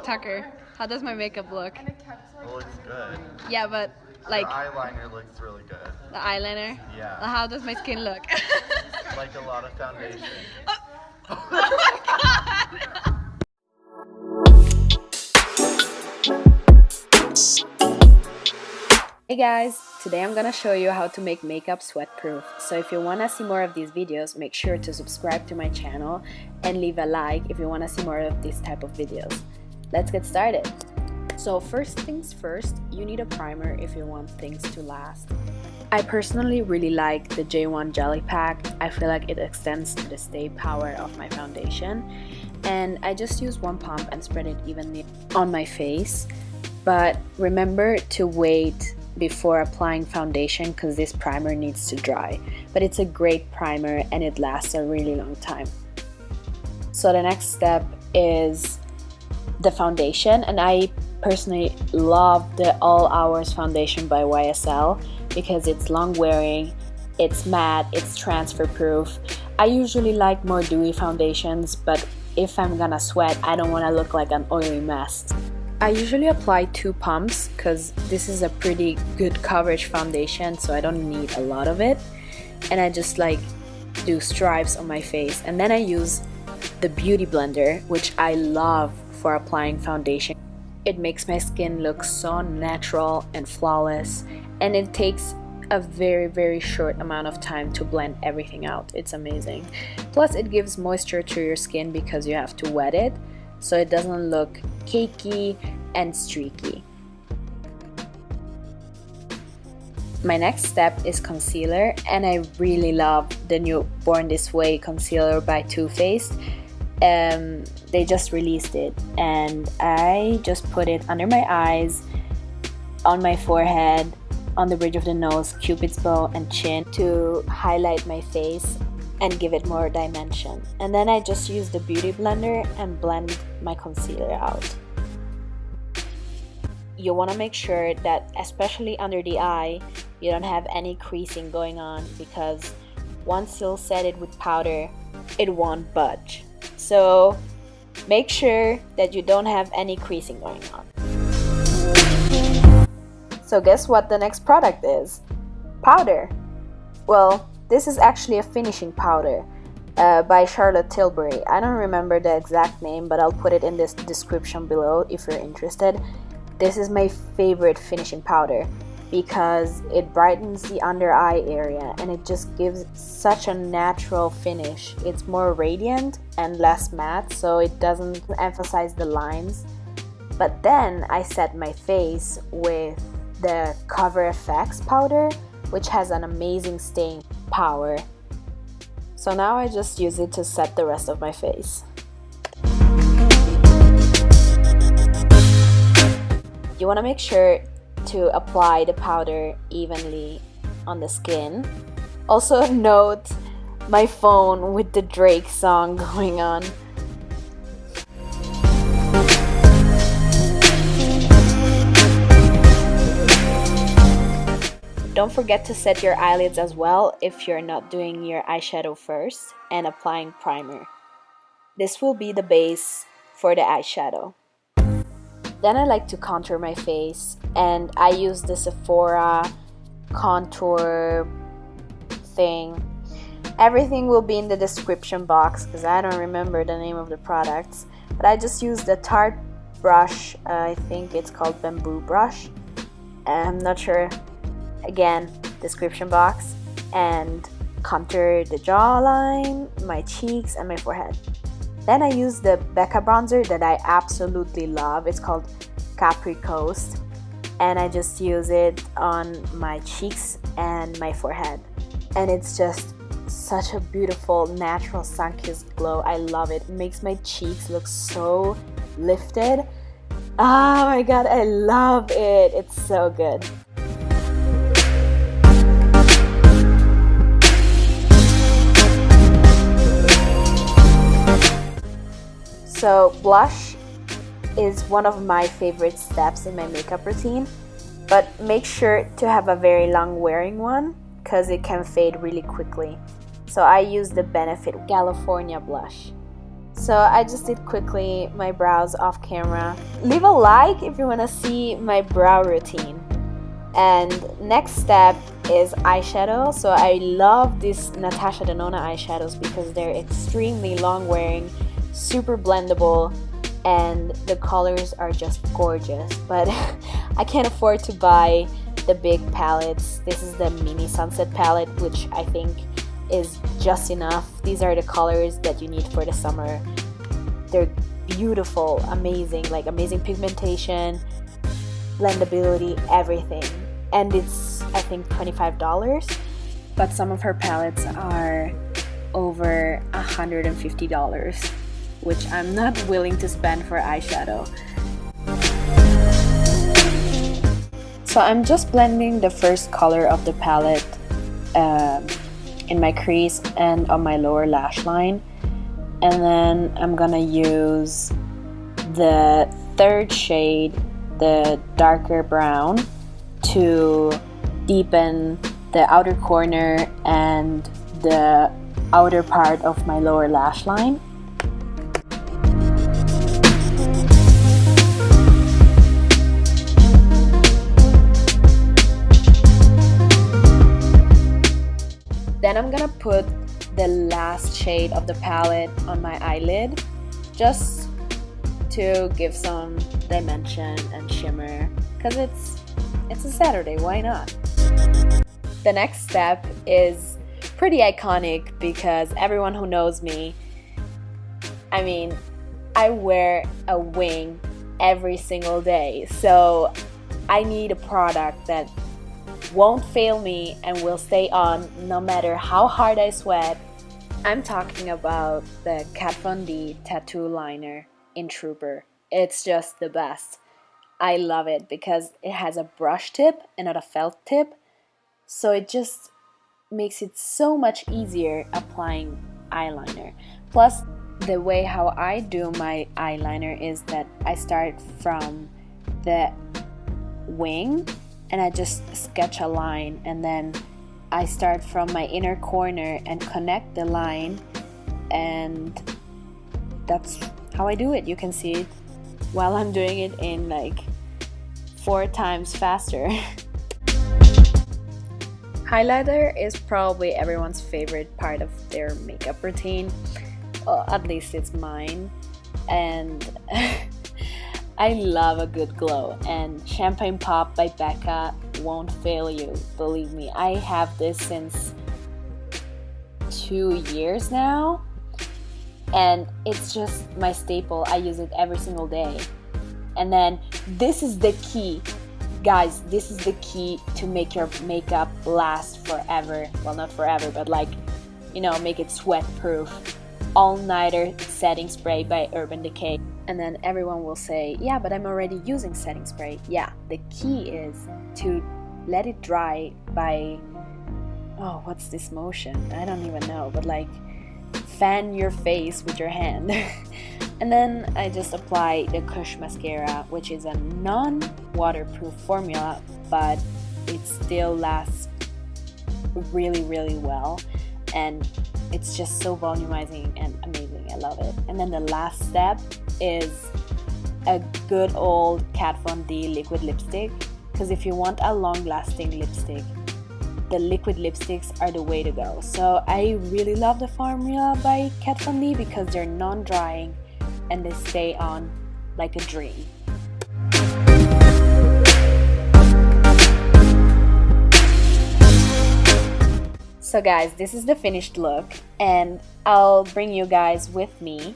Tucker, how does my makeup look? It looks good. Yeah, but like Your eyeliner looks really good. the eyeliner? Yeah. How does my skin look? Like a lot of foundation. Oh my god! Hey guys, today I'm gonna show you how to make makeup sweat proof. So if you wanna see more of these videos, make sure to subscribe to my channel and leave a like if you wanna see more of this type of videos. Let's get started. So first things first, you need a primer if you want things to last. I personally really like the J.One Jelly Pack. I feel like it extends to the stay power of my foundation. And I just use one pump and spread it evenly on my face. But remember to wait before applying foundation because this primer needs to dry. But it's a great primer and it lasts a really long time. So the next step is the foundation, and I personally love the All Hours foundation by YSL because it's long wearing, it's matte, it's transfer proof. I usually like more dewy foundations, but if I'm gonna sweat, I don't want to look like an oily mess. I usually apply 2 pumps because this is a pretty good coverage foundation, so I don't need a lot of it. And I just like do stripes on my face, and then I use the Beauty Blender, which I love for applying foundation. It makes my skin look so natural and flawless, and it takes a very short amount of time to blend everything out. It's amazing. Plus it gives moisture to your skin because you have to wet it, so it doesn't look cakey and streaky. My next step is concealer, and I really love the new Born This Way concealer by Too Faced. They just released it, and I just put it under my eyes, on my forehead, on the bridge of the nose, cupid's bow, and chin to highlight my face and give it more dimension. And then I just use the Beauty Blender and blend my concealer out. You want to make sure that, especially under the eye, you don't have any creasing going on, because once you'll set it with powder, it won't budge. So make sure that you don't have any creasing going on. So guess what the next product is? Powder. Well, this is actually a finishing powder by Charlotte Tilbury. I don't remember the exact name, but I'll put it in this description below if you're interested. This is my favorite finishing powder because it brightens the under eye area and it just gives such a natural finish. It's more radiant and less matte, so it doesn't emphasize the lines. But then I set my face with the Cover FX powder, which has an amazing staying power. So now I just use it to set the rest of my face. You want to make sure to apply the powder evenly on the skin. Also note my phone with the Drake song going on. Don't forget to set your eyelids as well if you're not doing your eyeshadow first and applying primer. This will be the base for the eyeshadow. Then I like to contour my face, and I use the Sephora contour thing. Everything will be in the description box because I don't remember the name of the products. But I just use the Tarte brush, I think it's called Bamboo brush. I'm not sure. Again, description box, and contour the jawline, my cheeks, and my forehead. Then I use the Becca bronzer that I absolutely love. It's called Capri Coast, and I just use it on my cheeks and my forehead. And it's just such a beautiful natural sun-kissed glow. I love it. It makes my cheeks look so lifted. Oh my god, I love it. It's so good. So blush is one of my favorite steps in my makeup routine, but make sure to have a very long wearing one because it can fade really quickly. So I use the Benefit GALifornia blush. So I just did quickly my brows off camera. Leave a like if you want to see my brow routine. And next step is eyeshadow. So I love these Natasha Denona eyeshadows because they're extremely long wearing, super blendable, and the colors are just gorgeous. But I can't afford to buy the big palettes. This is the mini sunset palette, which I think is just enough. These are the colors that you need for the summer. They're beautiful, amazing, like amazing pigmentation, blendability, everything. And it's, I think, $25. But some of her palettes are over $150, which I'm not willing to spend for eyeshadow. So I'm just blending the first color of the palette in my crease and on my lower lash line. And then I'm gonna use the third shade, the darker brown, to deepen the outer corner and the outer part of my lower lash line. Then I'm gonna put the last shade of the palette on my eyelid, just to give some dimension and shimmer, because it's a Saturday, why not? The next step is pretty iconic because everyone who knows me, I mean, I wear a wing every single day, so I need a product that won't fail me and will stay on no matter how hard I sweat. I'm talking about the Kat Von D tattoo liner in Trooper. It's just the best. I love it because it has a brush tip and not a felt tip, so it just makes it so much easier applying eyeliner. Plus, the way how I do my eyeliner is that I start from the wing and I just sketch a line, and then I start from my inner corner and connect the line, and that's how I do it. You can see it while I'm doing it in like 4 times faster. Highlighter is probably everyone's favorite part of their makeup routine. Well, at least it's mine. And I love a good glow, and Champagne Pop by Becca won't fail you, believe me. I have this since 2 years now, and it's just my staple. I use it every single day. And then this is the key, guys, this is the key to make your makeup last forever. Well, not forever, but like, you know, make it sweat proof. All Nighter setting spray by Decay. And then everyone will say, yeah, but I'm already using setting spray. Yeah, the key is to let it dry by, oh, what's this motion? I don't even know, but like fan your face with your hand. And then I just apply the Kush mascara, which is a non-waterproof formula, but it still lasts really, really well. And it's just so volumizing and amazing. I love it. And then the last step is a good old Kat Von D liquid lipstick, because if you want a long-lasting lipstick, the liquid lipsticks are the way to go. So I really love the formula by Kat Von D because they're non-drying and they stay on like a dream. So guys, this is the finished look, and I'll bring you guys with me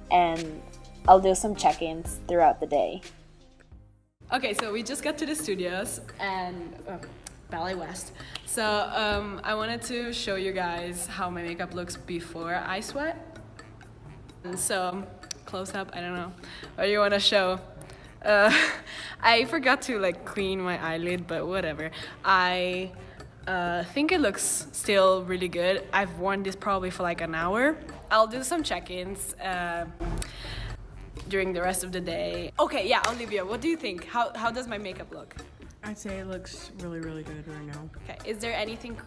and I'll do some check-ins throughout the day. Okay, so we just got to the studios and Ballet West. So I wanted to show you guys how my makeup looks before I sweat. And so close up, I don't know what you want to show. I forgot to like clean my eyelid, but whatever. I think it looks still really good. I've worn this probably for like an hour. I'll do some check-ins during the rest of the day. Okay, yeah, Olivia, what do you think? How does my makeup look? I'd say it looks really, really good right now. Okay, is there anything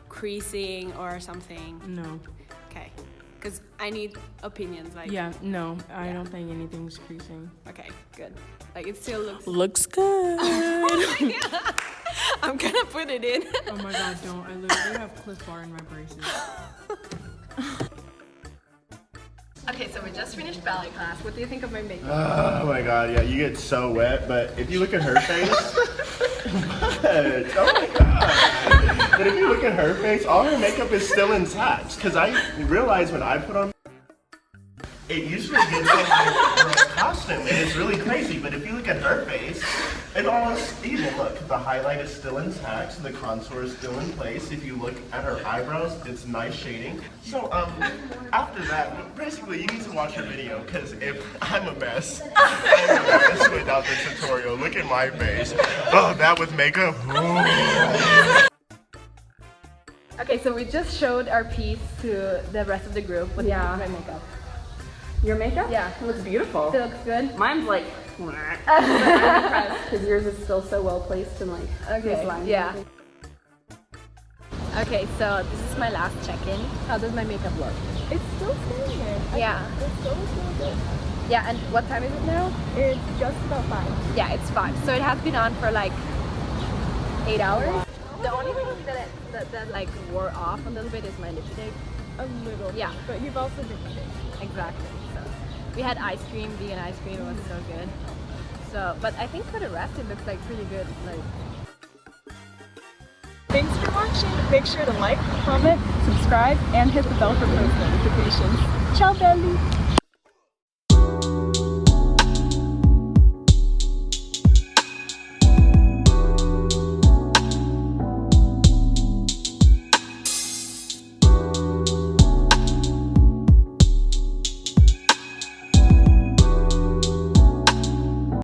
creasing or something? No. Okay. Because I need opinions. Like, Yeah, no, I don't think anything's creasing. okay, good. Like it still looks. Looks good. I'm gonna put it in. Oh my god, don't. I literally have Cliff Bar in my braces. Okay, so we just finished ballet class. What do you think of my makeup? Oh my god, yeah, you get so wet, but if you look at her face, but, oh my god. But if you look at her face, all her makeup is still intact. Because I realized when I put on, it usually gets in my costume, and it's really crazy. But if you look at her face, it's almost even. Look, the highlight is still intact, the contour is still in place. If you look at her eyebrows, it's nice shading. So after that, basically you need to watch her video, because if I'm a mess, I'm a mess without the tutorial. Look at my face. Oh, that with makeup. Ooh. Okay, so we just showed our piece to the rest of the group. What do you think of my makeup? Your makeup? Yeah. It looks beautiful. It looks good. Mine's like, I'm impressed because yours is still so well placed and like this line. Yeah. Okay, so this is my last check-in. How does my makeup look? It's still staying there. Yeah. It's still good. Yeah, and what time is it now? It's just about 5. Yeah, it's 5. So it has been on for like 8 hours. The only thing that like wore off a little bit is my lipstick. A little. Yeah. But you've also been eating. Exactly. So we had ice cream, vegan ice cream. It was so good. So, but I think for the rest, it looks like pretty good. Like. Thanks for watching. Make sure to like, comment, subscribe, and hit the bell for post notifications. Ciao, belly!